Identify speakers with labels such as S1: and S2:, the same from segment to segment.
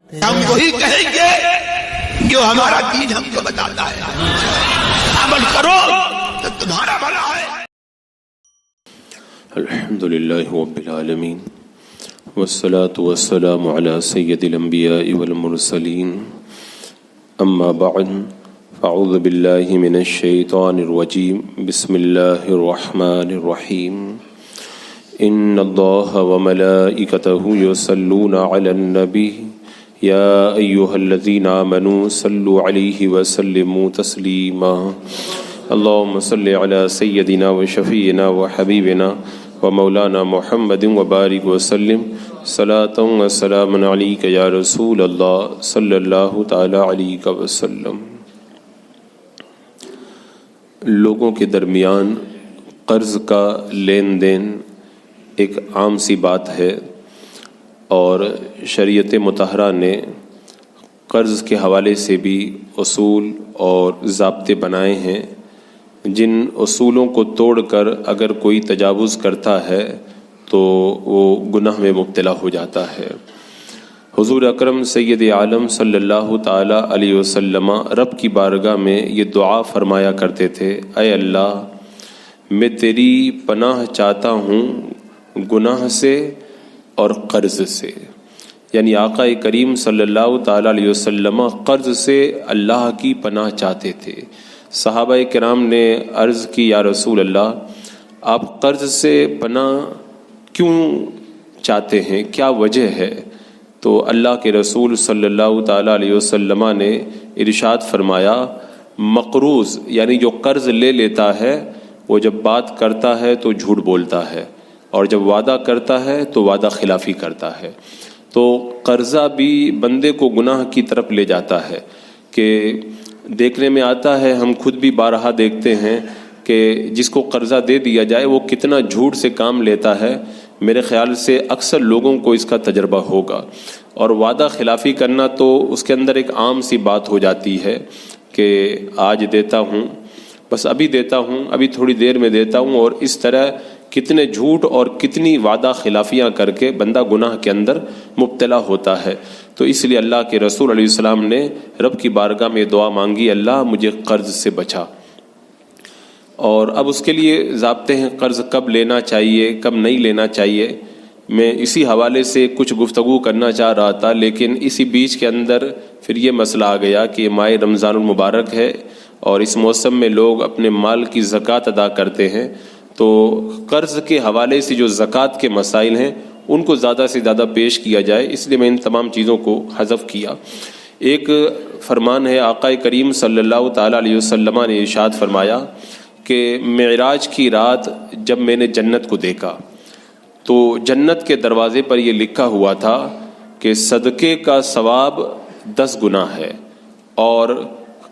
S1: ہم وہی کہیں گے جو ہمارا دین ہم کو بتاتا ہے، عمل کرو تو تمہارا بھلا ہے۔
S2: الحمدللہ رب العالمین والصلاة والسلام على سید الانبیاء والمرسلین، اما بعد فاعوذ باللہ من الشیطان الرجیم، بسم اللہ الرحمن الرحیم۔ ان اللہ وملائکتہ یصلون علی النبی یا ایہا الذین آمنوا صلوا علیہ وسلموا تسلیما۔ اللہم صل علی سیدنا وشفیعنا وحبیبنا ومولانا محمد وبارک وسلم صلاۃ و سلام علیک یا رسول اللہ صلی اللہ تعالی علیہ وسلم۔ لوگوں کے درمیان قرض کا لین دین ایک عام سی بات ہے، اور شریعت مطہرہ نے قرض کے حوالے سے بھی اصول اور ضابطے بنائے ہیں، جن اصولوں کو توڑ کر اگر کوئی تجاوز کرتا ہے تو وہ گناہ میں مبتلا ہو جاتا ہے۔ حضور اکرم سید عالم صلی اللہ تعالی علیہ وسلم رب کی بارگاہ میں یہ دعا فرمایا کرتے تھے، اے اللہ میں تیری پناہ چاہتا ہوں گناہ سے اور قرض سے۔ یعنی آقا کریم صلی اللہ تعالی علیہ وسلم قرض سے اللہ کی پناہ چاہتے تھے۔ صحابہ کرام نے عرض کی، یا رسول اللہ آپ قرض سے پناہ کیوں چاہتے ہیں، کیا وجہ ہے؟ تو اللہ کے رسول صلی اللہ تعالی علیہ وسلم نے ارشاد فرمایا، مقروض یعنی جو قرض لے لیتا ہے وہ جب بات کرتا ہے تو جھوٹ بولتا ہے، اور جب وعدہ کرتا ہے تو وعدہ خلافی کرتا ہے۔ تو قرضہ بھی بندے کو گناہ کی طرف لے جاتا ہے، کہ دیکھنے میں آتا ہے، ہم خود بھی بارہا دیکھتے ہیں کہ جس کو قرضہ دے دیا جائے وہ کتنا جھوٹ سے کام لیتا ہے۔ میرے خیال سے اکثر لوگوں کو اس کا تجربہ ہوگا، اور وعدہ خلافی کرنا تو اس کے اندر ایک عام سی بات ہو جاتی ہے کہ آج دیتا ہوں، بس ابھی دیتا ہوں، ابھی تھوڑی دیر میں دیتا ہوں، اور اس طرح کتنے جھوٹ اور کتنی وعدہ خلافیاں کر کے بندہ گناہ کے اندر مبتلا ہوتا ہے۔ تو اس لیے اللہ کے رسول علیہ السلام نے رب کی بارگاہ میں دعا مانگی، اللہ مجھے قرض سے بچا۔ اور اب اس کے لیے ضابطے ہیں، قرض کب لینا چاہیے، کب نہیں لینا چاہیے۔ میں اسی حوالے سے کچھ گفتگو کرنا چاہ رہا تھا، لیکن اسی بیچ کے اندر پھر یہ مسئلہ آ گیا کہ یہ ماہ رمضان المبارک ہے، اور اس موسم میں لوگ اپنے مال کی زکوٰۃ ادا کرتے ہیں، تو قرض کے حوالے سے جو زکوٰۃ کے مسائل ہیں ان کو زیادہ سے زیادہ پیش کیا جائے، اس لیے میں ان تمام چیزوں کو حذف کیا۔ ایک فرمان ہے، آقا کریم صلی اللہ تعالیٰ علیہ وسلم نے ارشاد فرمایا کہ معراج کی رات جب میں نے جنت کو دیکھا تو جنت کے دروازے پر یہ لکھا ہوا تھا کہ صدقے کا ثواب 10 گنا ہے اور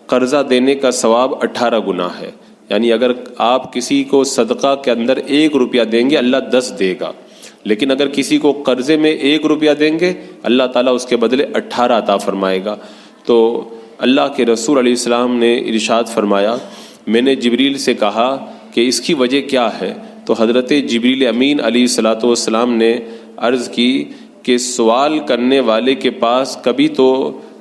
S2: قرضہ دینے کا ثواب 18 گنا ہے۔ یعنی اگر آپ کسی کو صدقہ کے اندر 1 روپیہ دیں گے اللہ 10 دے گا، لیکن اگر کسی کو قرضے میں 1 روپیہ دیں گے اللہ تعالیٰ اس کے بدلے 18 عطا فرمائے گا۔ تو اللہ کے رسول علیہ السلام نے ارشاد فرمایا، میں نے جبریل سے کہا کہ اس کی وجہ کیا ہے؟ تو حضرت جبریل امین علیہ الصلاۃ والسلام نے عرض کی کہ سوال کرنے والے کے پاس کبھی تو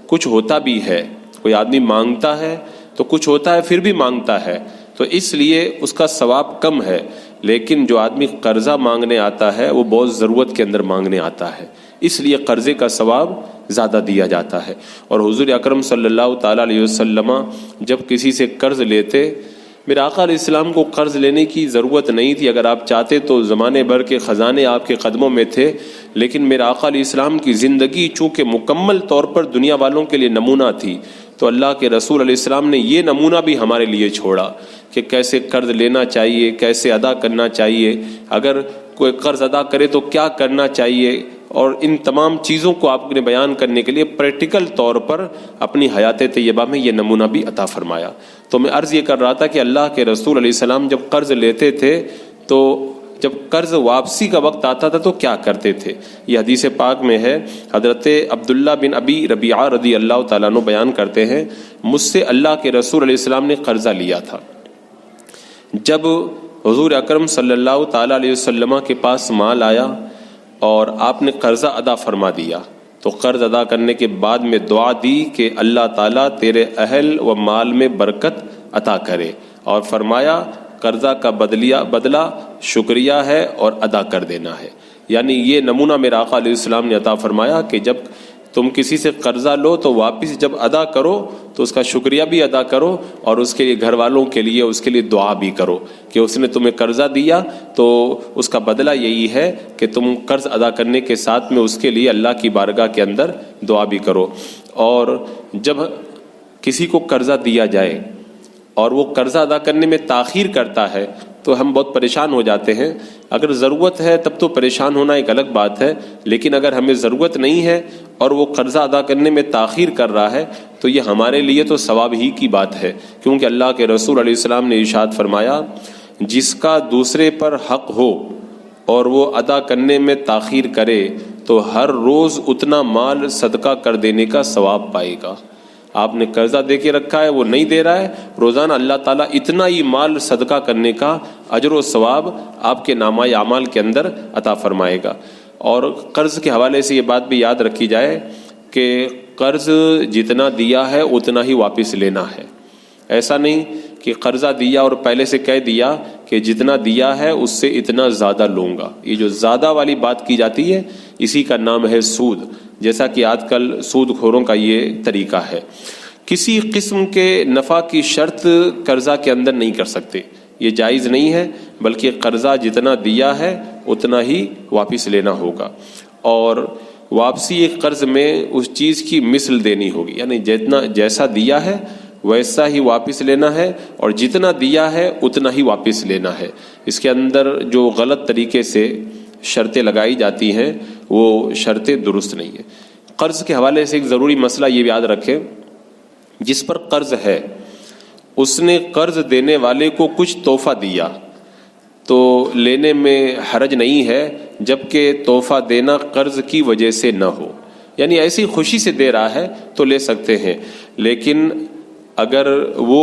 S2: کچھ ہوتا بھی ہے، کوئی آدمی مانگتا ہے تو کچھ ہوتا ہے پھر بھی مانگتا ہے، تو اس لیے اس کا ثواب کم ہے، لیکن جو آدمی قرضہ مانگنے آتا ہے وہ بہت ضرورت کے اندر مانگنے آتا ہے، اس لیے قرضے کا ثواب زیادہ دیا جاتا ہے۔ اور حضور اکرم صلی اللہ تعالیٰ علیہ وسلم جب کسی سے قرض لیتے، میرے آقا علیہ السلام کو قرض لینے کی ضرورت نہیں تھی، اگر آپ چاہتے تو زمانے بھر کے خزانے آپ کے قدموں میں تھے، لیکن میرے آقا علیہ السلام کی زندگی چونکہ مکمل طور پر دنیا والوں کے لیے نمونہ تھی، تو اللہ کے رسول علیہ السلام نے یہ نمونہ بھی ہمارے لیے چھوڑا کہ کیسے قرض لینا چاہیے، کیسے ادا کرنا چاہیے، اگر کوئی قرض ادا کرے تو کیا کرنا چاہیے، اور ان تمام چیزوں کو آپ نے بیان کرنے کے لیے پریکٹیکل طور پر اپنی حیات طیبہ میں یہ نمونہ بھی عطا فرمایا۔ تو میں عرض یہ کر رہا تھا کہ اللہ کے رسول علیہ السلام جب قرض لیتے تھے تو جب قرض واپسی کا وقت آتا تھا تو کیا کرتے تھے؟ یہ حدیث پاک میں ہے، حضرت عبداللہ بن ابی ربیعہ رضی اللہ تعالیٰ عنہ بیان کرتے ہیں، مجھ سے اللہ کے رسول علیہ السلام نے قرضہ لیا تھا۔ جب حضور اکرم صلی اللہ تعالیٰ علیہ وسلم کے پاس مال آیا اور آپ نے قرضہ ادا فرما دیا، تو قرض ادا کرنے کے بعد میں دعا دی کہ اللہ تعالیٰ تیرے اہل و مال میں برکت عطا کرے، اور فرمایا قرضہ کا بدلہ شکریہ ہے اور ادا کر دینا ہے۔ یعنی یہ نمونہ میرا آقا علیہ السلام نے عطا فرمایا کہ جب تم کسی سے قرضہ لو تو واپس جب ادا کرو تو اس کا شکریہ بھی ادا کرو، اور اس کے لیے گھر والوں کے لیے اس کے لیے دعا بھی کرو کہ اس نے تمہیں قرضہ دیا تو اس کا بدلہ یہی ہے کہ تم قرض ادا کرنے کے ساتھ میں اس کے لیے اللہ کی بارگاہ کے اندر دعا بھی کرو۔ اور جب کسی کو قرضہ دیا جائے اور وہ قرضہ ادا کرنے میں تاخیر کرتا ہے تو ہم بہت پریشان ہو جاتے ہیں۔ اگر ضرورت ہے تب تو پریشان ہونا ایک الگ بات ہے، لیکن اگر ہمیں ضرورت نہیں ہے اور وہ قرضہ ادا کرنے میں تاخیر کر رہا ہے تو یہ ہمارے لیے تو ثواب ہی کی بات ہے، کیونکہ اللہ کے رسول علیہ السلام نے ارشاد فرمایا جس کا دوسرے پر حق ہو اور وہ ادا کرنے میں تاخیر کرے تو ہر روز اتنا مال صدقہ کر دینے کا ثواب پائے گا۔ آپ نے قرضہ دے کے رکھا ہے، وہ نہیں دے رہا ہے، روزانہ اللہ تعالیٰ اتنا ہی مال صدقہ کرنے کا اجر و ثواب آپ کے نامہ اعمال کے اندر عطا فرمائے گا۔ اور قرض کے حوالے سے یہ بات بھی یاد رکھی جائے کہ قرض جتنا دیا ہے اتنا ہی واپس لینا ہے۔ ایسا نہیں کہ قرضہ دیا اور پہلے سے کہہ دیا کہ جتنا دیا ہے اس سے اتنا زیادہ لوں گا۔ یہ جو زیادہ والی بات کی جاتی ہے اسی کا نام ہے سود، جیسا کہ آج کل سود خوروں کا یہ طریقہ ہے۔ کسی قسم کے نفع کی شرط قرضہ کے اندر نہیں کر سکتے، یہ جائز نہیں ہے، بلکہ قرضہ جتنا دیا ہے اتنا ہی واپس لینا ہوگا، اور واپسی ایک قرض میں اس چیز کی مثل دینی ہوگی، یعنی جیسا دیا ہے ویسا ہی واپس لینا ہے، اور جتنا دیا ہے اتنا ہی واپس لینا ہے۔ اس کے اندر جو غلط طریقے سے شرطیں لگائی جاتی ہیں وہ شرطیں درست نہیں ہیں۔ قرض کے حوالے سے ایک ضروری مسئلہ یہ یاد رکھیں، جس پر قرض ہے اس نے قرض دینے والے کو کچھ تحفہ دیا تو لینے میں حرج نہیں ہے، جبکہ تحفہ دینا قرض کی وجہ سے نہ ہو، یعنی ایسی خوشی سے دے رہا ہے تو لے سکتے ہیں، لیکن اگر وہ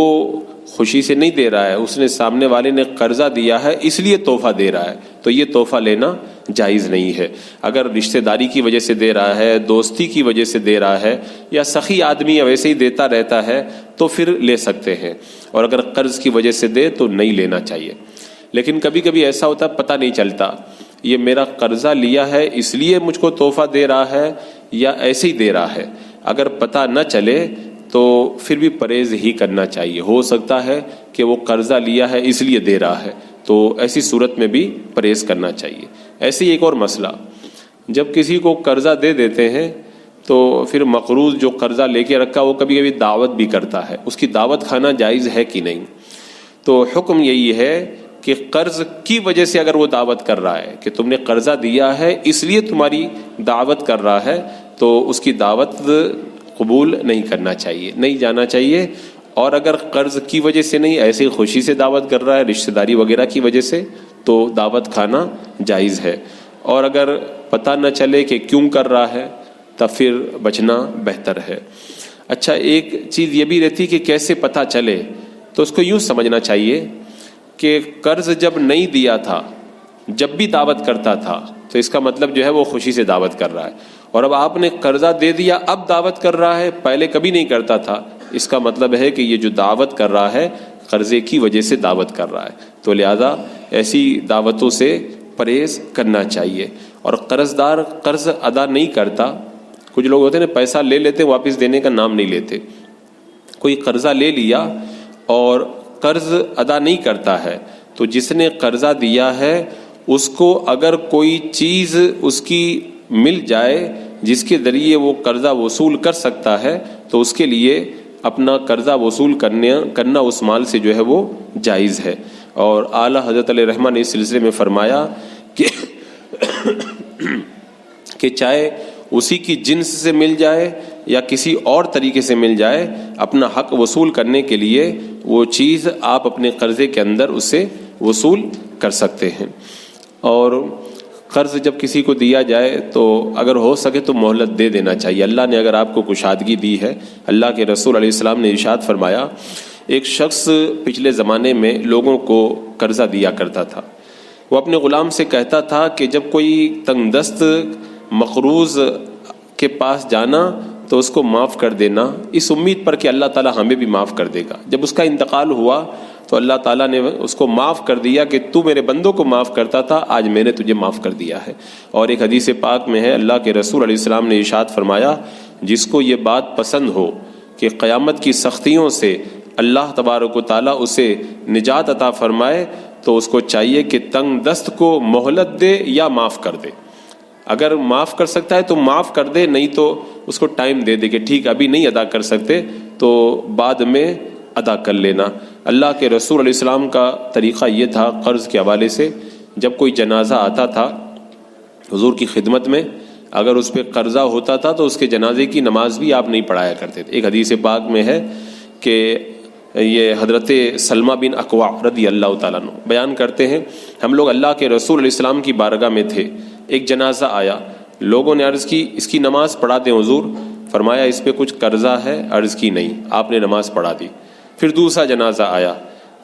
S2: خوشی سے نہیں دے رہا ہے، اس نے سامنے والے نے قرضہ دیا ہے اس لیے تحفہ دے رہا ہے، تو یہ تحفہ لینا جائز نہیں ہے۔ اگر رشتہ داری کی وجہ سے دے رہا ہے، دوستی کی وجہ سے دے رہا ہے، یا سخی آدمی ویسے ہی دیتا رہتا ہے تو پھر لے سکتے ہیں، اور اگر قرض کی وجہ سے دے تو نہیں لینا چاہیے۔ لیکن کبھی کبھی ایسا ہوتا ہے پتہ نہیں چلتا یہ میرا قرضہ لیا ہے اس لیے مجھ کو تحفہ دے رہا ہے یا ایسے ہی دے رہا ہے۔ اگر پتہ نہ چلے تو پھر بھی پرہیز ہی کرنا چاہیے، ہو سکتا ہے کہ وہ قرضہ لیا ہے اس لیے دے رہا ہے، تو ایسی صورت میں بھی پرہیز کرنا چاہیے۔ ایسے ہی ایک اور مسئلہ، جب کسی کو قرضہ دے دیتے ہیں تو پھر مقروض جو قرضہ لے کے رکھا وہ کبھی کبھی دعوت بھی کرتا ہے، اس کی دعوت کھانا جائز ہے کہ نہیں؟ تو حکم یہی ہے کہ قرض کی وجہ سے اگر وہ دعوت کر رہا ہے کہ تم نے قرضہ دیا ہے اس لیے تمہاری دعوت کر رہا ہے، تو اس کی دعوت قبول نہیں کرنا چاہیے، نہیں جانا چاہیے۔ اور اگر قرض کی وجہ سے نہیں، ایسے خوشی سے دعوت کر رہا ہے رشتہ داری وغیرہ کی وجہ سے، تو دعوت کھانا جائز ہے۔ اور اگر پتہ نہ چلے کہ کیوں کر رہا ہے تب پھر بچنا بہتر ہے۔ اچھا، ایک چیز یہ بھی رہتی کہ کیسے پتہ چلے، تو اس کو یوں سمجھنا چاہیے کہ قرض جب نہیں دیا تھا، جب بھی دعوت کرتا تھا، تو اس کا مطلب جو ہے وہ خوشی سے دعوت کر رہا ہے، اور اب آپ نے قرضہ دے دیا اب دعوت کر رہا ہے، پہلے کبھی نہیں کرتا تھا، اس کا مطلب ہے کہ یہ جو دعوت کر رہا ہے قرضے کی وجہ سے دعوت کر رہا ہے، تو لہذا ایسی دعوتوں سے پرہیز کرنا چاہیے۔ اور قرض دار قرض ادا نہیں کرتا، کچھ لوگ ہوتے ہیں نا پیسہ لے لیتے واپس دینے کا نام نہیں لیتے، کوئی قرضہ لے لیا اور قرض ادا نہیں کرتا ہے، تو جس نے قرضہ دیا ہے اس کو اگر کوئی چیز اس کی مل جائے جس کے ذریعے وہ قرضہ وصول کر سکتا ہے تو اس کے لیے اپنا قرضہ وصول کرنا اس مال سے جو ہے وہ جائز ہے۔ اور اعلیٰ حضرت علیہ رحمہ نے اس سلسلے میں فرمایا کہ چاہے اسی کی جنس سے مل جائے یا کسی اور طریقے سے مل جائے، اپنا حق وصول کرنے کے لیے وہ چیز آپ اپنے قرضے کے اندر اسے وصول کر سکتے ہیں۔ اور قرض جب کسی کو دیا جائے تو اگر ہو سکے تو مہلت دے دینا چاہیے۔ اللہ نے اگر آپ کو کشادگی دی ہے، اللہ کے رسول علیہ السلام نے ارشاد فرمایا، ایک شخص پچھلے زمانے میں لوگوں کو قرضہ دیا کرتا تھا، وہ اپنے غلام سے کہتا تھا کہ جب کوئی تنگ دست مقروض کے پاس جانا تو اس کو معاف کر دینا، اس امید پر کہ اللہ تعالیٰ ہمیں بھی معاف کر دے گا۔ جب اس کا انتقال ہوا تو اللہ تعالیٰ نے اس کو معاف کر دیا کہ تو میرے بندوں کو معاف کرتا تھا، آج میں نے تجھے معاف کر دیا ہے۔ اور ایک حدیث پاک میں ہے، اللہ کے رسول علیہ السلام نے ارشاد فرمایا، جس کو یہ بات پسند ہو کہ قیامت کی سختیوں سے اللہ تبارک و تعالیٰ اسے نجات عطا فرمائے، تو اس کو چاہیے کہ تنگ دست کو مہلت دے یا معاف کر دے۔ اگر معاف کر سکتا ہے تو معاف کر دے، نہیں تو اس کو ٹائم دے دے کہ ٹھیک ابھی نہیں ادا کر سکتے تو بعد میں ادا کر لینا۔ اللہ کے رسول علیہ السلام کا طریقہ یہ تھا قرض کے حوالے سے، جب کوئی جنازہ آتا تھا حضور کی خدمت میں، اگر اس پہ قرضہ ہوتا تھا تو اس کے جنازے کی نماز بھی آپ نہیں پڑھایا کرتے تھے۔ ایک حدیث پاک میں ہے کہ یہ حضرت سلمہ بن اکوع رضی اللہ تعالیٰ عنہ بیان کرتے ہیں، ہم لوگ اللہ کے رسول علیہ السلام کی بارگاہ میں تھے، ایک جنازہ آیا، لوگوں نے عرض کی اس کی نماز پڑھا دیں حضور، فرمایا اس پہ کچھ قرضہ ہے، عرض کی نہیں، آپ نے نماز پڑھا دی۔ پھر دوسرا جنازہ آیا،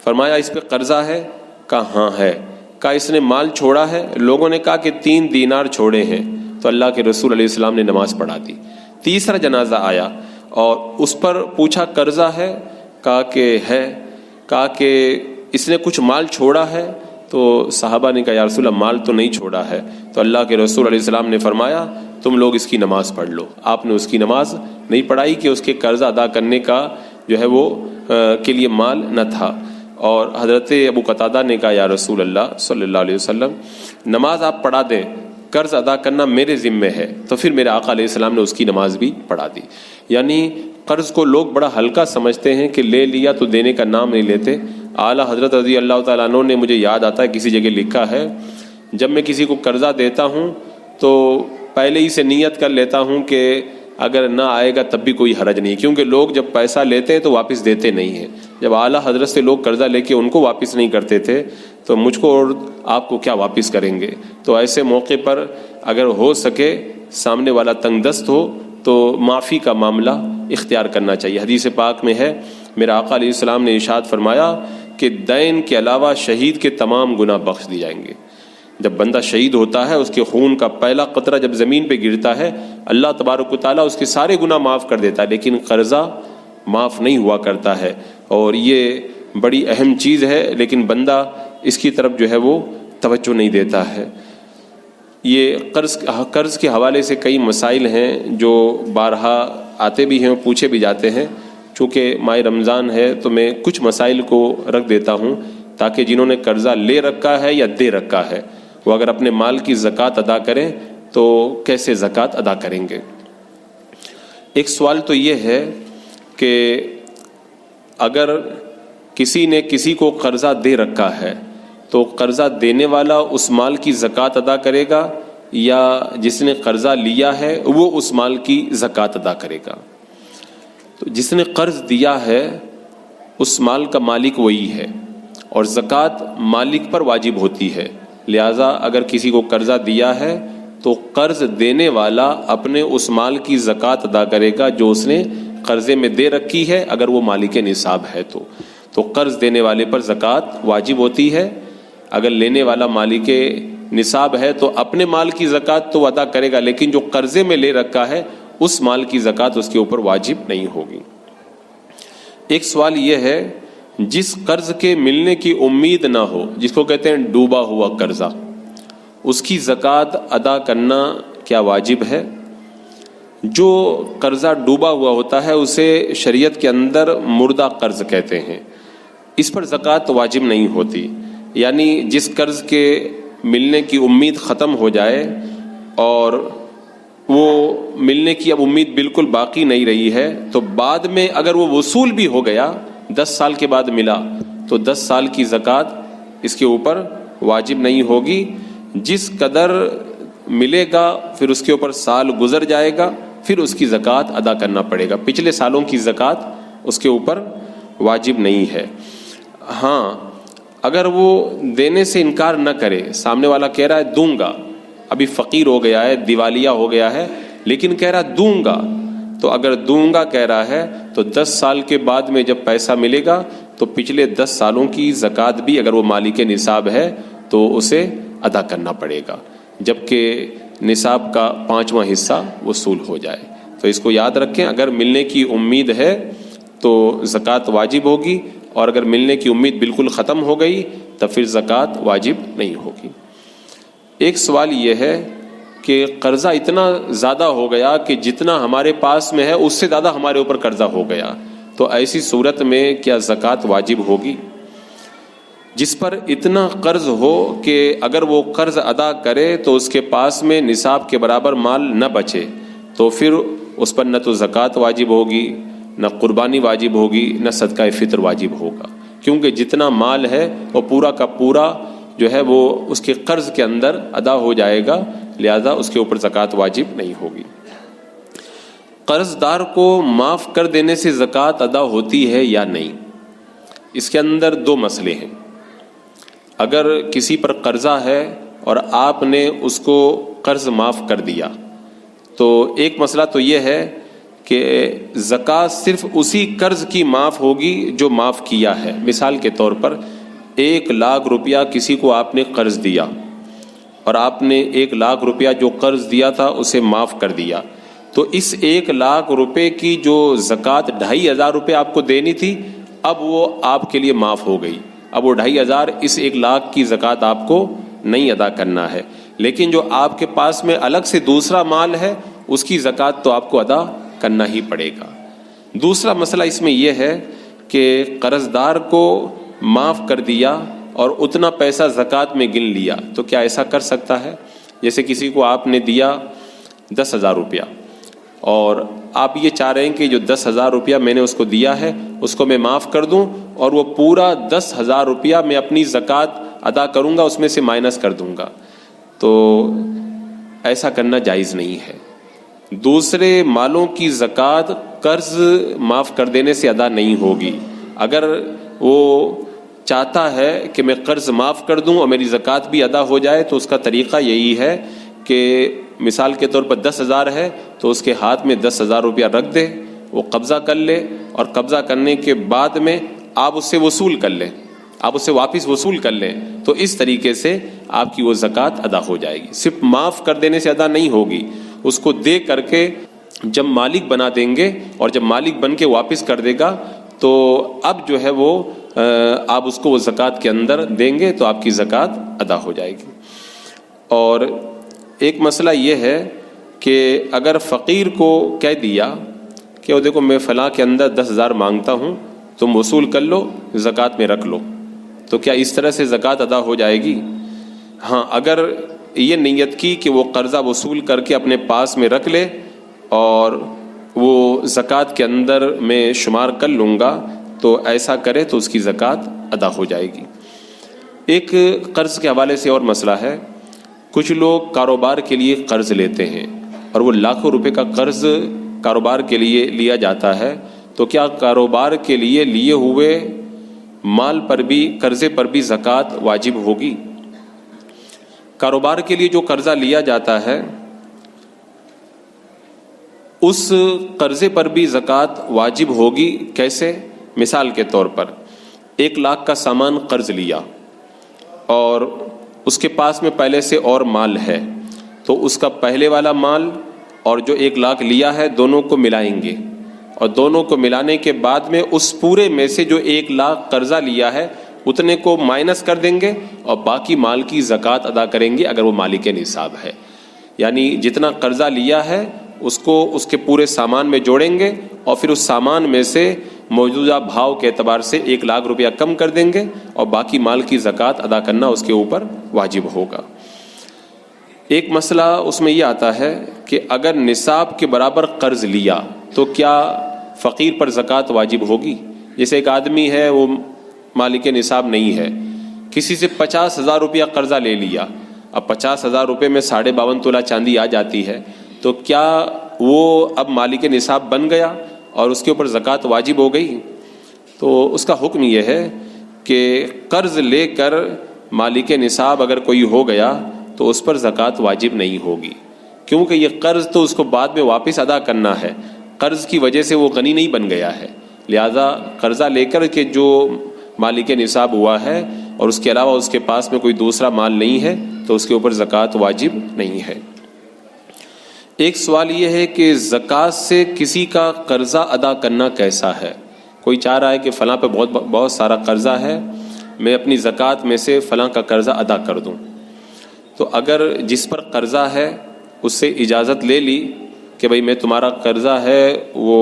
S2: فرمایا اس پہ قرضہ ہے، کہا ہاں ہے، کہا اس نے مال چھوڑا ہے، لوگوں نے کہا کہ 3 دینار چھوڑے ہیں، تو اللہ کے رسول علیہ السلام نے نماز پڑھا دی۔ تیسرا جنازہ آیا اور اس پر پوچھا قرضہ ہے، کہا کہ ہے، کہا کہ اس نے کچھ مال چھوڑا ہے، تو صحابہ نے کہا یا رسول اللہ مال تو نہیں چھوڑا ہے، تو اللہ کے رسول علیہ السلام نے فرمایا تم لوگ اس کی نماز پڑھ لو۔ آپ نے اس کی نماز نہیں پڑھائی کہ اس کے قرض ادا کرنے کا جو ہے وہ کے لیے مال نہ تھا۔ اور حضرت ابو قتادہ نے کہا یا رسول اللہ صلی اللہ علیہ وسلم نماز آپ پڑھا دیں، قرض ادا کرنا میرے ذمے ہے، تو پھر میرے آقا علیہ السلام نے اس کی نماز بھی پڑھا دی۔ یعنی قرض کو لوگ بڑا ہلکا سمجھتے ہیں کہ لے لیا تو دینے کا نام نہیں لیتے۔ اعلیٰ حضرت رضی اللہ تعالیٰ عنہ نے، مجھے یاد آتا ہے کسی جگہ لکھا ہے، جب میں کسی کو قرضہ دیتا ہوں تو پہلے ہی سے نیت کر لیتا ہوں کہ اگر نہ آئے گا تب بھی کوئی حرج نہیں، کیونکہ لوگ جب پیسہ لیتے ہیں تو واپس دیتے نہیں ہیں۔ جب اعلیٰ حضرت سے لوگ قرضہ لے کے ان کو واپس نہیں کرتے تھے تو مجھ کو اور آپ کو کیا واپس کریں گے؟ تو ایسے موقع پر اگر ہو سکے سامنے والا تنگ دست ہو تو معافی کا معاملہ اختیار کرنا چاہیے۔ حدیث پاک میں ہے، میرا آقا علیہ السلام نے ارشاد فرمایا کہ دین کے علاوہ شہید کے تمام گناہ بخش دی جائیں گے۔ جب بندہ شہید ہوتا ہے، اس کے خون کا پہلا قطرہ جب زمین پہ گرتا ہے، اللہ تبارک و تعالیٰ اس کے سارے گناہ معاف کر دیتا ہے، لیکن قرضہ معاف نہیں ہوا کرتا ہے، اور یہ بڑی اہم چیز ہے، لیکن بندہ اس کی طرف جو ہے وہ توجہ نہیں دیتا ہے۔ یہ قرض کے حوالے سے کئی مسائل ہیں جو بارہا آتے بھی ہیں اور پوچھے بھی جاتے ہیں۔ چونکہ ماہ رمضان ہے تو میں کچھ مسائل کو رکھ دیتا ہوں تاکہ جنہوں نے قرضہ لے رکھا ہے یا دے رکھا ہے وہ اگر اپنے مال کی زکوٰۃ ادا کریں تو کیسے زکوٰۃ ادا کریں گے۔ ایک سوال تو یہ ہے کہ اگر کسی نے کسی کو قرضہ دے رکھا ہے تو قرضہ دینے والا اس مال کی زکوٰۃ ادا کرے گا یا جس نے قرضہ لیا ہے وہ اس مال کی زکوٰۃ ادا کرے گا؟ تو جس نے قرض دیا ہے اس مال کا مالک وہی ہے اور زکوٰۃ مالک پر واجب ہوتی ہے، لہٰذا اگر کسی کو قرضہ دیا ہے تو قرض دینے والا اپنے اس مال کی زکوٰۃ ادا کرے گا جو اس نے قرضے میں دے رکھی ہے، اگر وہ مالک نصاب ہے تو قرض دینے والے پر زکوٰۃ واجب ہوتی ہے۔ اگر لینے والا مالک نصاب ہے تو اپنے مال کی زکوٰۃ تو ادا کرے گا، لیکن جو قرضے میں لے رکھا ہے اس مال کی زکوٰۃ اس کے اوپر واجب نہیں ہوگی۔ ایک سوال یہ ہے، جس قرض کے ملنے کی امید نہ ہو، جس کو کہتے ہیں ڈوبا ہوا قرضہ، اس کی زکوٰۃ ادا کرنا کیا واجب ہے؟ جو قرضہ ڈوبا ہوا ہوتا ہے اسے شریعت کے اندر مردہ قرض کہتے ہیں، اس پر زکوٰۃ واجب نہیں ہوتی۔ یعنی جس قرض کے ملنے کی امید ختم ہو جائے اور وہ ملنے کی اب امید بالکل باقی نہیں رہی ہے تو بعد میں اگر وہ وصول بھی ہو گیا، 10 سال کے بعد ملا تو 10 سال کی زکوٰۃ اس کے اوپر واجب نہیں ہوگی۔ جس قدر ملے گا پھر اس کے اوپر سال گزر جائے گا، پھر اس کی زکوٰۃ ادا کرنا پڑے گا، پچھلے سالوں کی زکوٰۃ اس کے اوپر واجب نہیں ہے۔ ہاں اگر وہ دینے سے انکار نہ کرے، سامنے والا کہہ رہا ہے دوں گا، ابھی فقیر ہو گیا ہے، دیوالیہ ہو گیا ہے، لیکن کہہ رہا دوں گا، تو اگر دوں گا کہہ رہا ہے تو 10 سال کے بعد میں جب پیسہ ملے گا تو پچھلے 10 سالوں کی زکوٰۃ بھی اگر وہ مالک نصاب ہے تو اسے ادا کرنا پڑے گا۔ جبکہ نصاب کا 5واں حصہ وصول ہو جائے۔ تو اس کو یاد رکھیں، اگر ملنے کی امید ہے تو زکوٰۃ واجب ہوگی، اور اگر ملنے کی امید بالکل ختم ہو گئی تو پھر زکوٰۃ واجب نہیں ہوگی۔ ایک سوال یہ ہے کہ قرضہ اتنا زیادہ ہو گیا کہ جتنا ہمارے پاس میں ہے اس سے زیادہ ہمارے اوپر قرضہ ہو گیا، تو ایسی صورت میں کیا زکوٰۃ واجب ہوگی؟ جس پر اتنا قرض ہو کہ اگر وہ قرض ادا کرے تو اس کے پاس میں نصاب کے برابر مال نہ بچے، تو پھر اس پر نہ تو زکوٰۃ واجب ہوگی، نہ قربانی واجب ہوگی، نہ صدقہ فطر واجب ہوگا، کیونکہ جتنا مال ہے وہ پورا کا پورا جو ہے وہ اس کے قرض کے اندر ادا ہو جائے گا، لہذا اس کے اوپر زکوٰۃ واجب نہیں ہوگی۔ قرض دار کو معاف کر دینے سے زکوٰۃ ادا ہوتی ہے یا نہیں؟ اس کے اندر دو مسئلے ہیں۔ اگر کسی پر قرضہ ہے اور آپ نے اس کو قرض معاف کر دیا، تو ایک مسئلہ تو یہ ہے کہ زکوٰۃ صرف اسی قرض کی معاف ہوگی جو معاف کیا ہے۔ مثال کے طور پر 1,00,000 روپیہ کسی کو آپ نے قرض دیا، اور آپ نے 1,00,000 روپیہ جو قرض دیا تھا اسے معاف کر دیا، تو اس 1,00,000 روپے کی جو زکوٰۃ 2,500 روپے آپ کو دینی تھی، اب وہ آپ کے لیے معاف ہو گئی۔ اب وہ 2,500 اس 1,00,000 کی زکوٰۃ آپ کو نہیں ادا کرنا ہے، لیکن جو آپ کے پاس میں الگ سے دوسرا مال ہے اس کی زکوٰۃ تو آپ کو ادا کرنا ہی پڑے گا۔ دوسرا مسئلہ اس میں یہ ہے کہ قرض دار کو معاف کر دیا اور اتنا پیسہ زکوٰۃ میں گن لیا، تو کیا ایسا کر سکتا ہے؟ جیسے کسی کو آپ نے دیا 10,000 روپیہ، اور آپ یہ چاہ رہے ہیں کہ جو 10,000 روپیہ میں نے اس کو دیا ہے اس کو میں معاف کر دوں، اور وہ پورا 10,000 روپیہ میں اپنی زکوٰۃ ادا کروں گا، اس میں سے مائنس کر دوں گا، تو ایسا کرنا جائز نہیں ہے۔ دوسرے مالوں کی زکوٰۃ قرض معاف کر دینے سے ادا نہیں ہوگی۔ اگر وہ چاہتا ہے کہ میں قرض معاف کر دوں اور میری زکوٰۃ بھی ادا ہو جائے، تو اس کا طریقہ یہی ہے کہ مثال کے طور پر 10,000 ہے تو اس کے ہاتھ میں 10,000 روپیہ رکھ دے، وہ قبضہ کر لے، اور قبضہ کرنے کے بعد میں آپ اس سے وصول کر لیں، آپ اس سے واپس وصول کر لیں، تو اس طریقے سے آپ کی وہ زکوٰۃ ادا ہو جائے گی۔ صرف معاف کر دینے سے ادا نہیں ہوگی، اس کو دے کر کے جب مالک بنا دیں گے، اور جب مالک بن کے واپس کر دے گا تو اب جو ہے وہ آپ اس کو وہ زکوٰۃ کے اندر دیں گے تو آپ کی زکوٰۃ ادا ہو جائے گی۔ اور ایک مسئلہ یہ ہے کہ اگر فقیر کو کہہ دیا کہ وہ دیکھو میں فلاں کے اندر 10,000 مانگتا ہوں، تم وصول کر لو، زکوٰۃ میں رکھ لو، تو کیا اس طرح سے زکوٰۃ ادا ہو جائے گی؟ ہاں، اگر یہ نیت کی کہ وہ قرضہ وصول کر کے اپنے پاس میں رکھ لے اور وہ زکوٰۃ کے اندر میں شمار کر لوں گا، تو ایسا کرے تو اس کی زکوٰۃ ادا ہو جائے گی۔ ایک قرض کے حوالے سے اور مسئلہ ہے، کچھ لوگ کاروبار کے لیے قرض لیتے ہیں، اور وہ لاکھوں روپے کا قرض کاروبار کے لیے لیا جاتا ہے، تو کیا کاروبار کے لیے لیے ہوئے مال پر بھی، قرضے پر بھی زکوٰۃ واجب ہوگی؟ کاروبار کے لیے جو قرضہ لیا جاتا ہے اس قرضے پر بھی زکوٰۃ واجب ہوگی۔ کیسے؟ مثال کے طور پر 1,00,000 کا سامان قرض لیا اور اس کے پاس میں پہلے سے اور مال ہے، تو اس کا پہلے والا مال اور جو 1,00,000 لیا ہے دونوں کو ملائیں گے، اور دونوں کو ملانے کے بعد میں اس پورے میں سے جو 1,00,000 قرضہ لیا ہے اتنے کو مائنس کر دیں گے، اور باقی مال کی زکوٰۃ ادا کریں گے اگر وہ مالک نصاب ہے۔ یعنی جتنا قرضہ لیا ہے اس کو اس کے پورے سامان میں جوڑیں گے، اور پھر اس سامان میں سے موجودہ بھاؤ کے اعتبار سے 1,00,000 روپیہ کم کر دیں گے، اور باقی مال کی زکوٰۃ ادا کرنا اس کے اوپر واجب ہوگا۔ ایک مسئلہ اس میں یہ آتا ہے کہ اگر نصاب کے برابر قرض لیا تو کیا فقیر پر زکوٰۃ واجب ہوگی؟ جیسے ایک آدمی ہے وہ مالک نصاب نہیں ہے، کسی سے 50,000 روپیہ قرضہ لے لیا، اب 50,000 روپے میں 52.5 تولہ چاندی آ جاتی ہے، تو کیا وہ اب مالک نصاب بن گیا اور اس کے اوپر زکوٰۃ واجب ہو گئی؟ تو اس کا حکم یہ ہے کہ قرض لے کر مالک نصاب اگر کوئی ہو گیا تو اس پر زکوٰۃ واجب نہیں ہوگی، کیونکہ یہ قرض تو اس کو بعد میں واپس ادا کرنا ہے، قرض کی وجہ سے وہ غنی نہیں بن گیا ہے، لہذا قرضہ لے کر کے جو مالک نصاب ہوا ہے اور اس کے علاوہ اس کے پاس میں کوئی دوسرا مال نہیں ہے تو اس کے اوپر زکوٰۃ واجب نہیں ہے۔ ایک سوال یہ ہے کہ زکوٰۃ سے کسی کا قرضہ ادا کرنا کیسا ہے؟ کوئی چاہ رہا ہے کہ فلاں پہ بہت سارا قرضہ ہے، میں اپنی زکوٰۃ میں سے فلاں کا قرضہ ادا کر دوں. تو اگر جس پر قرضہ ہے اس سے اجازت لے لی کہ بھئی میں تمہارا قرضہ ہے وہ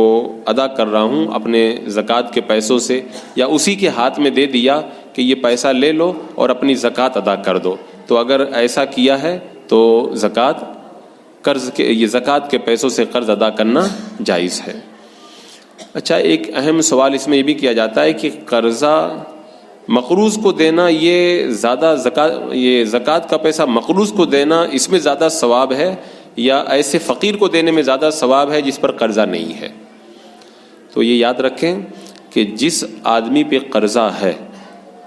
S2: ادا کر رہا ہوں اپنے زکوٰۃ کے پیسوں سے، یا اسی کے ہاتھ میں دے دیا کہ یہ پیسہ لے لو اور اپنی زکوٰۃ ادا کر دو، تو اگر ایسا کیا ہے تو یہ زکوٰۃ کے پیسوں سے قرض ادا کرنا جائز ہے. اچھا، ایک اہم سوال اس میں یہ بھی کیا جاتا ہے کہ قرضہ مقروض کو دینا، یہ زکوٰۃ کا پیسہ مقروض کو دینا اس میں زیادہ ثواب ہے یا ایسے فقیر کو دینے میں زیادہ ثواب ہے جس پر قرضہ نہیں ہے؟ تو یہ یاد رکھیں کہ جس آدمی پہ قرضہ ہے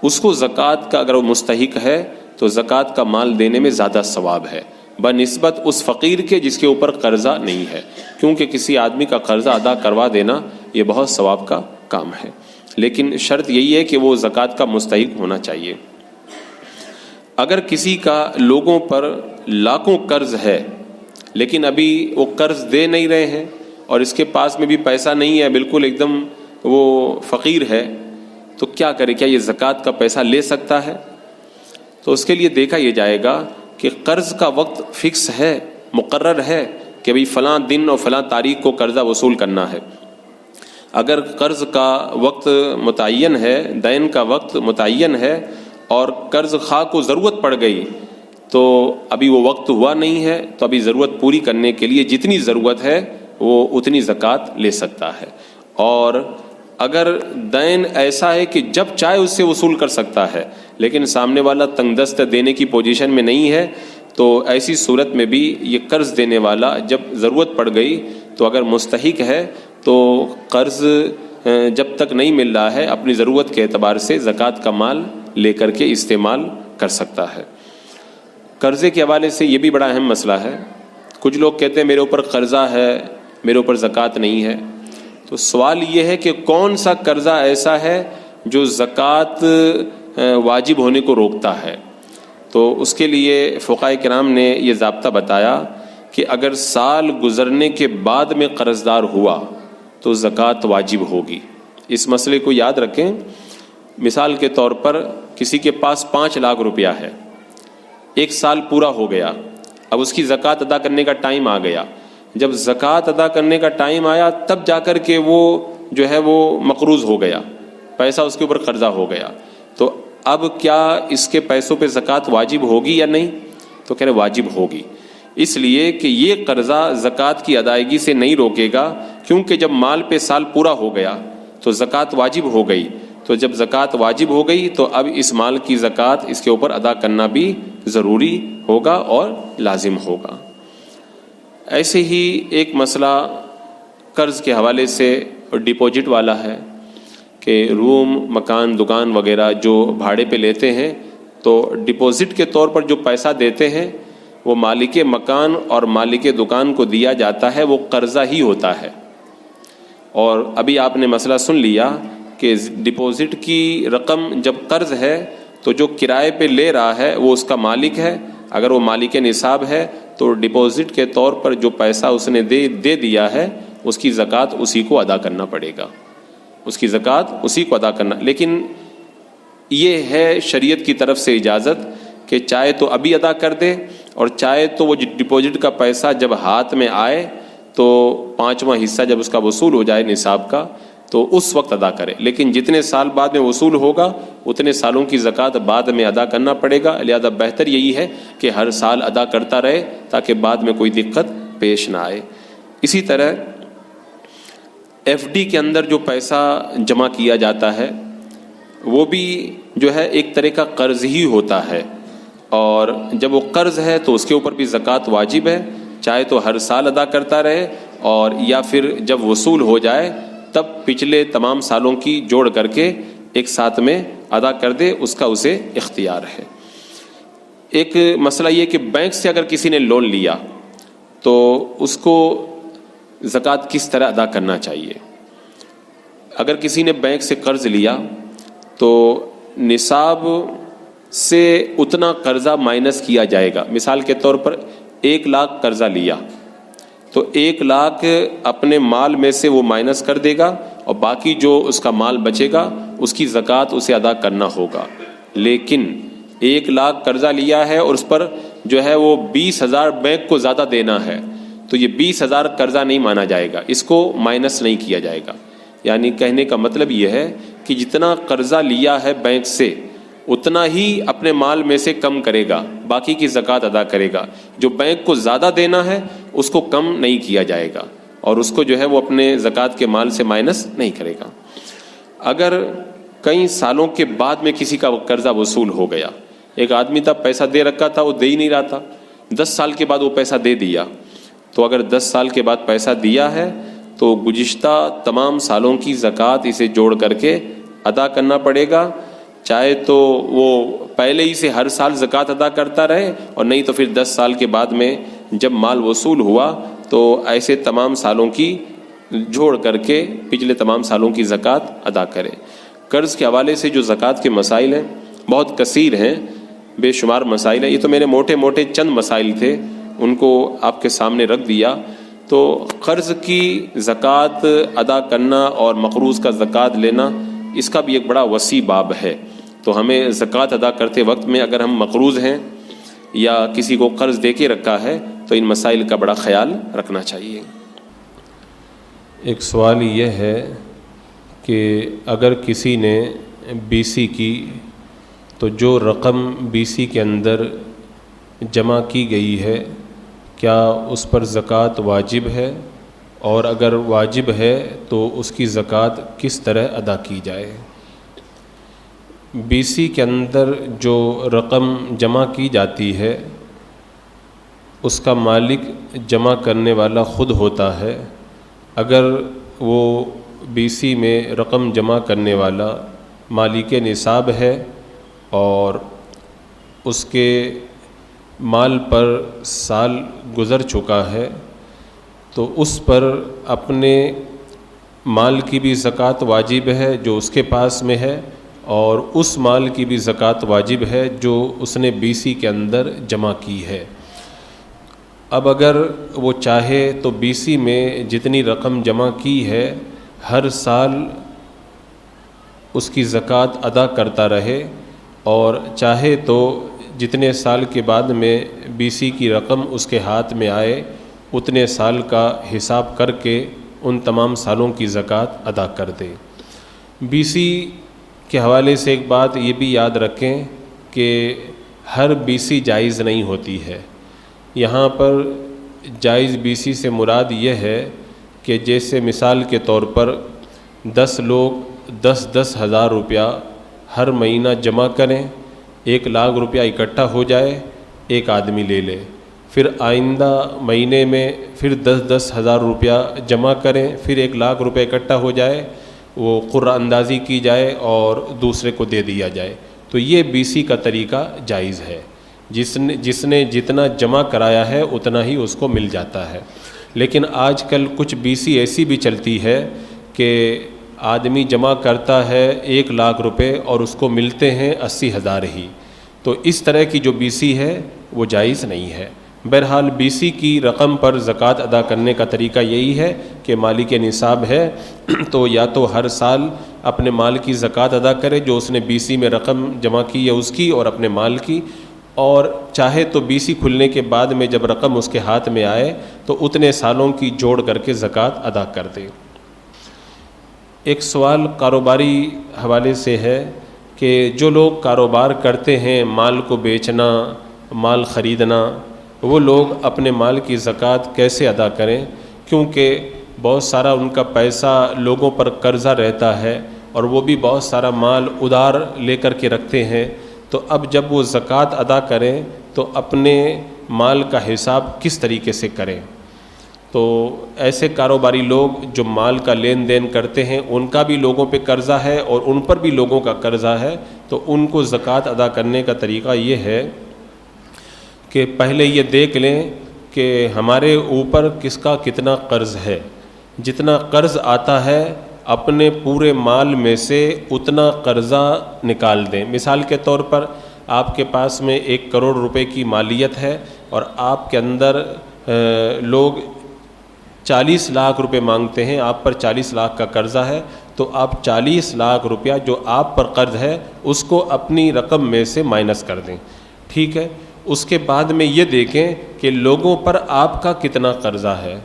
S2: اس کو زکوٰۃ کا اگر وہ مستحق ہے تو زکوٰۃ کا مال دینے میں زیادہ ثواب ہے بنسبت اس فقیر کے جس کے اوپر قرضہ نہیں ہے، کیونکہ کسی آدمی کا قرضہ ادا کروا دینا یہ بہت ثواب کا کام ہے، لیکن شرط یہی ہے کہ وہ زکوٰۃ کا مستحق ہونا چاہیے. اگر کسی کا لوگوں پر لاکھوں قرض ہے لیکن ابھی وہ قرض دے نہیں رہے ہیں اور اس کے پاس میں بھی پیسہ نہیں ہے، بالکل ایک دم وہ فقیر ہے، تو کیا کرے؟ کیا یہ زکوٰۃ کا پیسہ لے سکتا ہے؟ تو اس کے لیے دیکھا یہ جائے گا کہ قرض کا وقت فکس ہے، مقرر ہے کہ بھئی فلاں دن اور فلاں تاریخ کو قرضہ وصول کرنا ہے. اگر قرض کا وقت متعین ہے، دین کا وقت متعین ہے اور قرض خواہ کو ضرورت پڑ گئی تو ابھی وہ وقت ہوا نہیں ہے، تو ابھی ضرورت پوری کرنے کے لیے جتنی ضرورت ہے وہ اتنی زکوٰۃ لے سکتا ہے. اور اگر دین ایسا ہے کہ جب چاہے اس سے وصول کر سکتا ہے لیکن سامنے والا تنگ دست دینے کی پوزیشن میں نہیں ہے، تو ایسی صورت میں بھی یہ قرض دینے والا جب ضرورت پڑ گئی تو اگر مستحق ہے تو قرض جب تک نہیں مل رہا ہے اپنی ضرورت کے اعتبار سے زکوٰۃ کا مال لے کر کے استعمال کر سکتا ہے. قرضے کے حوالے سے یہ بھی بڑا اہم مسئلہ ہے. کچھ لوگ کہتے ہیں میرے اوپر قرضہ ہے، میرے اوپر زکوٰۃ نہیں ہے. تو سوال یہ ہے کہ کون سا قرضہ ایسا ہے جو زکوٰۃ واجب ہونے کو روکتا ہے؟ تو اس کے لیے فقہاء کرام نے یہ ضابطہ بتایا کہ اگر سال گزرنے کے بعد میں قرض دار ہوا تو زکوٰۃ واجب ہوگی. اس مسئلے کو یاد رکھیں. مثال کے طور پر کسی کے پاس 5 لاکھ روپیہ ہے، 1 سال پورا ہو گیا، اب اس کی زکوٰۃ ادا کرنے کا ٹائم آ گیا. جب زکوٰۃ ادا کرنے کا ٹائم آیا تب جا کر کے وہ جو ہے وہ مقروض ہو گیا، پیسہ اس کے اوپر قرضہ ہو گیا. تو اب کیا اس کے پیسوں پہ زکوٰۃ واجب ہوگی یا نہیں؟ تو کہہ رہے واجب ہوگی، اس لیے کہ یہ قرضہ زکوٰۃ کی ادائیگی سے نہیں روکے گا، کیونکہ جب مال پہ سال پورا ہو گیا تو زکوٰۃ واجب ہو گئی. تو جب زکوٰۃ واجب ہو گئی تو اب اس مال کی زکوٰۃ اس کے اوپر ادا کرنا بھی ضروری ہوگا اور لازم ہوگا. ایسے ہی ایک مسئلہ قرض کے حوالے سے ڈپوزٹ والا ہے کہ روم، مکان، دکان وغیرہ جو بھاڑے پہ لیتے ہیں تو ڈپوزٹ کے طور پر جو پیسہ دیتے ہیں وہ مالک مکان اور مالک دکان کو دیا جاتا ہے، وہ قرضہ ہی ہوتا ہے. اور ابھی آپ نے مسئلہ سن لیا کہ ڈپوزٹ کی رقم جب قرض ہے تو جو کرائے پہ لے رہا ہے وہ اس کا مالک ہے. اگر وہ مالک نصاب ہے تو ڈپوزٹ کے طور پر جو پیسہ اس نے دے دیا ہے اس کی زکوٰۃ اسی کو ادا کرنا پڑے گا، اس کی زکوٰۃ اسی کو ادا کرنا. لیکن یہ ہے شریعت کی طرف سے اجازت کہ چاہے تو ابھی ادا کر دے اور چاہے تو وہ ڈپوزٹ کا پیسہ جب ہاتھ میں آئے تو 5واں حصہ جب اس کا وصول ہو جائے نصاب کا تو اس وقت ادا کرے. لیکن جتنے سال بعد میں وصول ہوگا اتنے سالوں کی زکوٰۃ بعد میں ادا کرنا پڑے گا. لہذا بہتر یہی ہے کہ ہر سال ادا کرتا رہے تاکہ بعد میں کوئی دقت پیش نہ آئے. اسی طرح ایف ڈی کے اندر جو پیسہ جمع کیا جاتا ہے وہ بھی جو ہے ایک طرح کا قرض ہی ہوتا ہے، اور جب وہ قرض ہے تو اس کے اوپر بھی زکوٰۃ واجب ہے، چاہے تو ہر سال ادا کرتا رہے اور یا پھر جب وصول ہو جائے تب پچھلے تمام سالوں کی جوڑ کر کے ایک ساتھ میں ادا کر دے، اس کا اسے اختیار ہے. ایک مسئلہ یہ کہ بینک سے اگر کسی نے لون لیا تو اس کو زکوٰۃ کس طرح ادا کرنا چاہیے. اگر کسی نے بینک سے قرض لیا تو نصاب سے اتنا قرضہ مائنس کیا جائے گا. مثال کے طور پر 1 لاکھ قرضہ لیا تو 1 لاکھ اپنے مال میں سے وہ مائنس کر دے گا اور باقی جو اس کا مال بچے گا اس کی زکوٰۃ اسے ادا کرنا ہوگا. لیکن 1 لاکھ قرضہ لیا ہے اور اس پر جو ہے وہ 20,000 بینک کو زیادہ دینا ہے, تو یہ 20,000 قرضہ نہیں مانا جائے گا, اس کو مائنس نہیں کیا جائے گا. یعنی کہنے کا مطلب یہ ہے کہ جتنا قرضہ لیا ہے بینک سے اتنا ہی اپنے مال میں سے کم کرے گا, باقی کی زکوٰۃ ادا کرے گا. جو بینک کو زیادہ دینا ہے اس کو کم نہیں کیا جائے گا اور اس کو جو ہے وہ اپنے زکوٰۃ کے مال سے مائنس نہیں کرے گا. اگر کئی سالوں کے بعد میں کسی کا قرضہ وصول ہو گیا, ایک آدمی تھا پیسہ دے رکھا تھا, وہ دے ہی نہیں رہا تھا, 10 سال کے بعد وہ پیسہ دے دیا, تو اگر 10 سال کے بعد پیسہ دیا ہے تو گزشتہ تمام سالوں کی زکوٰۃ اسے جوڑ کر کے ادا کرنا پڑے گا, چاہے تو وہ پہلے ہی سے ہر سال زکوٰۃ ادا کرتا رہے اور نہیں تو پھر 10 سال کے بعد میں جب مال وصول ہوا تو ایسے تمام سالوں کی جوڑ کر کے پچھلے تمام سالوں کی زکوٰۃ ادا کرے. قرض کے حوالے سے جو زکوٰۃ کے مسائل ہیں بہت کثیر ہیں, بے شمار مسائل ہیں. یہ تو میرے موٹے موٹے چند مسائل تھے, ان کو آپ کے سامنے رکھ دیا. تو قرض کی زکوٰۃ ادا کرنا اور مقروض کا زکوٰۃ لینا اس کا بھی ایک بڑا وسیع باب ہے. تو ہمیں زکوٰۃ ادا کرتے وقت میں اگر ہم مقروض ہیں یا کسی کو قرض دے کے رکھا ہے تو ان مسائل کا بڑا خیال رکھنا چاہیے.
S3: ایک سوال یہ ہے کہ اگر کسی نے BC کی تو جو رقم BC کے اندر جمع کی گئی ہے کیا اس پر زکوٰۃ واجب ہے, اور اگر واجب ہے تو اس کی زکوٰۃ کس طرح ادا کی جائے؟ BC کے اندر جو رقم جمع کی جاتی ہے اس کا مالک جمع کرنے والا خود ہوتا ہے. اگر وہ BC میں رقم جمع کرنے والا مالک نصاب ہے اور اس کے مال پر سال گزر چکا ہے تو اس پر اپنے مال کی بھی زکوٰۃ واجب ہے جو اس کے پاس میں ہے, اور اس مال کی بھی زکوٰۃ واجب ہے جو اس نے BC کے اندر جمع کی ہے. اب اگر وہ چاہے تو BC میں جتنی رقم جمع کی ہے ہر سال اس کی زکوٰۃ ادا کرتا رہے, اور چاہے تو جتنے سال کے بعد میں BC کی رقم اس کے ہاتھ میں آئے اتنے سال کا حساب کر کے ان تمام سالوں کی زکوٰۃ ادا کر دے. BC کے حوالے سے ایک بات یہ بھی یاد رکھیں کہ ہر BC جائز نہیں ہوتی ہے. یہاں پر جائز BC سے مراد یہ ہے کہ جیسے مثال کے طور پر 10 لوگ 10 ہزار روپیہ ہر مہینہ جمع کریں, 1 لاکھ روپیہ اکٹھا ہو جائے, ایک آدمی لے لے, پھر آئندہ مہینے میں پھر 10 ہزار روپیہ جمع کریں, پھر 1 لاکھ روپے اکٹھا ہو جائے, وہ قرعہ اندازی کی جائے اور دوسرے کو دے دیا جائے. تو یہ BC کا طریقہ جائز ہے. جس نے جتنا جمع کرایا ہے اتنا ہی اس کو مل جاتا ہے. لیکن آج کل کچھ BC ایسی بھی چلتی ہے کہ آدمی جمع کرتا ہے 1 لاکھ روپے اور اس کو ملتے ہیں 80,000 ہی. تو اس طرح کی جو BC ہے وہ جائز نہیں ہے. بہرحال BC کی رقم پر زکوٰۃ ادا کرنے کا طریقہ یہی ہے کہ مالک نصاب ہے تو یا تو ہر سال اپنے مال کی زکوٰۃ ادا کرے جو اس نے BC میں رقم جمع کی ہے اس کی اور اپنے مال کی, اور چاہے تو BC کھلنے کے بعد میں جب رقم اس کے ہاتھ میں آئے تو اتنے سالوں کی جوڑ کر کے زکوٰۃ ادا کر دے. ایک سوال کاروباری حوالے سے ہے کہ جو لوگ کاروبار کرتے ہیں, مال کو بیچنا, مال خریدنا, وہ لوگ اپنے مال کی زکوٰۃ کیسے ادا کریں؟ کیونکہ بہت سارا ان کا پیسہ لوگوں پر قرضہ رہتا ہے اور وہ بھی بہت سارا مال ادھار لے کر کے رکھتے ہیں. تو اب جب وہ زکوٰۃ ادا کریں تو اپنے مال کا حساب کس طریقے سے کریں؟ تو ایسے کاروباری لوگ جو مال کا لین دین کرتے ہیں ان کا بھی لوگوں پہ قرضہ ہے اور ان پر بھی لوگوں کا قرضہ ہے, تو ان کو زکوٰۃ ادا کرنے کا طریقہ یہ ہے کہ پہلے یہ دیکھ لیں کہ ہمارے اوپر کس کا کتنا قرض ہے. جتنا قرض آتا ہے اپنے پورے مال میں سے اتنا قرضہ نکال دیں. مثال کے طور پر آپ کے پاس میں 1 کروڑ روپے کی مالیت ہے اور آپ کے اندر لوگ 40 لاکھ روپے مانگتے ہیں، آپ پر 40 لاکھ کا قرضہ ہے، تو آپ 40 لاکھ روپیہ جو آپ پر قرض ہے اس کو اپنی رقم میں سے مائنس کر دیں، ٹھیک ہے؟ اس کے بعد میں یہ دیکھیں کہ لوگوں پر آپ کا کتنا قرضہ ہے،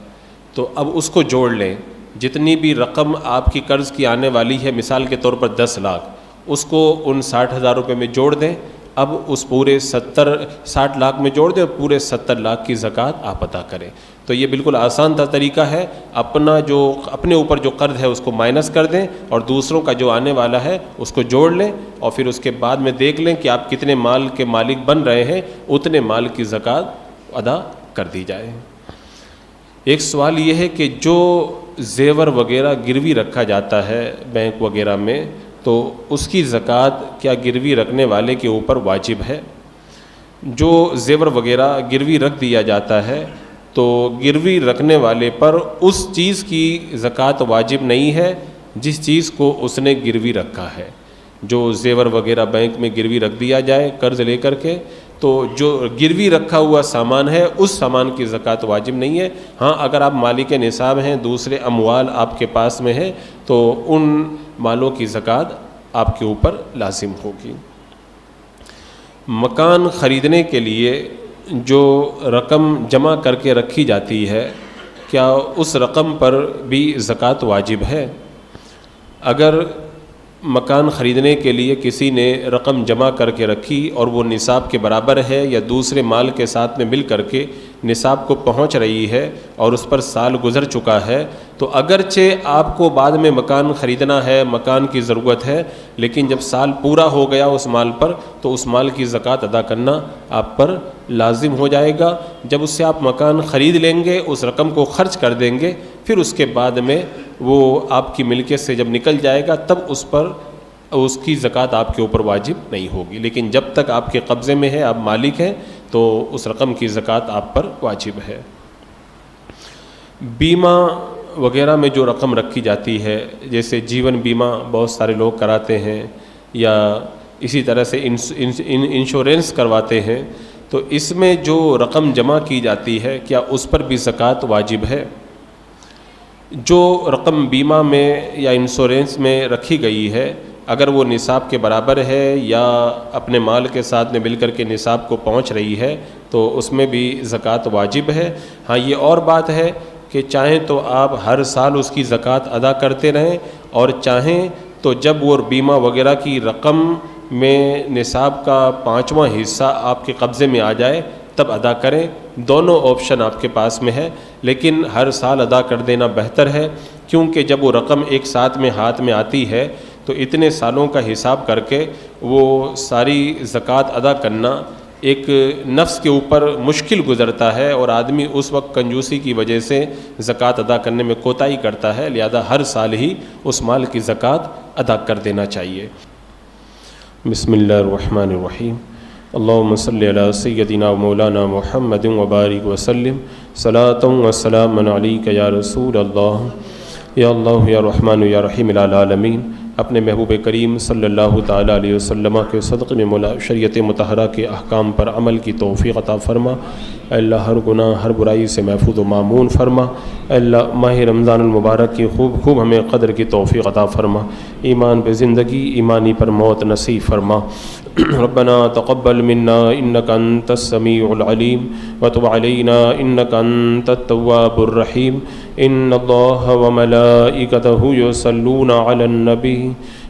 S3: تو اب اس کو جوڑ لیں، جتنی بھی رقم آپ کی قرض کی آنے والی ہے، مثال کے طور پر 10 لاکھ، اس کو ان 60,000 روپے میں جوڑ دیں، اب اس پورے 60 لاکھ میں جوڑ دیں اور پورے 70 لاکھ کی زکوٰۃ آپ ادا کریں۔ تو یہ بالکل آسان تھا طریقہ ہے، اپنے اوپر جو قرض ہے اس کو مائنس کر دیں اور دوسروں کا جو آنے والا ہے اس کو جوڑ لیں، اور پھر اس کے بعد میں دیکھ لیں کہ آپ کتنے مال کے مالک بن رہے ہیں، اتنے مال کی زکوٰۃ ادا کر دی جائے۔ ایک سوال یہ ہے کہ جو زیور وغیرہ گروی رکھا جاتا ہے بینک وغیرہ میں، تو اس کی زکوٰۃ کیا گروی رکھنے والے کے اوپر واجب ہے؟ جو زیور وغیرہ گروی رکھ دیا جاتا ہے تو گروی رکھنے والے پر اس چیز کی زکوٰۃ واجب نہیں ہے جس چیز کو اس نے گروی رکھا ہے۔ جو زیور وغیرہ بینک میں گروی رکھ دیا جائے قرض لے کر کے، تو جو گروی رکھا ہوا سامان ہے اس سامان کی زکوٰۃ واجب نہیں ہے۔ ہاں اگر آپ مالک نصاب ہیں، دوسرے اموال آپ کے پاس میں ہیں، تو ان مالوں کی زکوٰۃ آپ کے اوپر لازم ہوگی۔ مکان خریدنے کے لیے جو رقم جمع کر کے رکھی جاتی ہے، کیا اس رقم پر بھی زکوٰۃ واجب ہے؟ اگر مکان خریدنے کے لیے کسی نے رقم جمع کر کے رکھی اور وہ نصاب کے برابر ہے یا دوسرے مال کے ساتھ میں مل کر کے نصاب کو پہنچ رہی ہے اور اس پر سال گزر چکا ہے، تو اگرچہ آپ کو بعد میں مکان خریدنا ہے، مکان کی ضرورت ہے، لیکن جب سال پورا ہو گیا اس مال پر تو اس مال کی زکوٰۃ ادا کرنا آپ پر لازم ہو جائے گا۔ جب اس سے آپ مکان خرید لیں گے، اس رقم کو خرچ کر دیں گے، پھر اس کے بعد میں وہ آپ کی ملکیت سے جب نکل جائے گا تب اس کی زکوٰۃ آپ کے اوپر واجب نہیں ہوگی، لیکن جب تک آپ کے قبضے میں ہے، آپ مالک ہیں، تو اس رقم کی زکوٰۃ آپ پر واجب ہے۔ بیمہ وغیرہ میں جو رقم رکھی جاتی ہے، جیسے جیون بیمہ بہت سارے لوگ کراتے ہیں یا اسی طرح سے انشورنس کرواتے ہیں، تو اس میں جو رقم جمع کی جاتی ہے کیا اس پر بھی زکوٰۃ واجب ہے؟ جو رقم بیمہ میں یا انشورنس میں رکھی گئی ہے، اگر وہ نصاب کے برابر ہے یا اپنے مال کے ساتھ میں مل کر کے نصاب کو پہنچ رہی ہے تو اس میں بھی زکوٰۃ واجب ہے۔ ہاں یہ اور بات ہے کہ چاہیں تو آپ ہر سال اس کی زکوٰۃ ادا کرتے رہیں، اور چاہیں تو جب وہ بیمہ وغیرہ کی رقم میں نصاب کا 5واں حصہ آپ کے قبضے میں آ جائے تب ادا کریں۔ دونوں آپشن آپ کے پاس میں ہے، لیکن ہر سال ادا کر دینا بہتر ہے، کیونکہ جب وہ رقم ایک ساتھ میں ہاتھ میں آتی ہے تو اتنے سالوں کا حساب کر کے وہ ساری زکوٰۃ ادا کرنا ایک نفس کے اوپر مشکل گزرتا ہے، اور آدمی اس وقت کنجوسی کی وجہ سے زکوٰۃ ادا کرنے میں کوتاہی کرتا ہے، لہذا ہر سال ہی اس مال کی زکوٰۃ ادا کر دینا چاہیے۔ بسم اللہ الرحمن الرحیم، اللہم صلی علی سیدنا و مولانا محمد وبارک وسلم، صلاۃ و سلام علیک یا رسول اللہ، یا اللہ یا رحمن یا رحیم العالمین۔ اپنے محبوب کریم صلی اللہ تعالیٰ علیہ وسلم کے صدقے میں مولا شریعت مطہرہ کے احکام پر عمل کی توفیق عطا فرما۔ اے اللہ ہر گناہ ہر برائی سے محفوظ و مامون فرما۔ اے اللہ ماہ رمضان المبارک کی خوب ہمیں قدر کی توفیق عطا فرما، ایمان پہ زندگی، ایمانی پر موت نصیب فرما۔ ربنا تقبل منا انك انت السميع العليم وتب علينا انك انت التواب الرحيم۔ ان الله وملائكته يصلون على النبي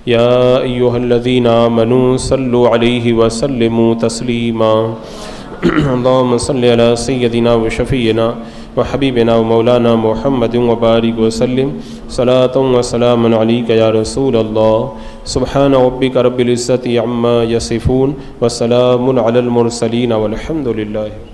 S3: يا ايها الذين آمنوا صلوا عليه وسلموا تسليما۔ اللهم صل على سيدنا وشفيعنا وحبيبنا ومولانا محمد وبارك وسلم، صلاة وسلام عليك يا رسول الله۔ سبحان ربك رب العزة عما يصفون وسلام على المرسلين والحمد لله۔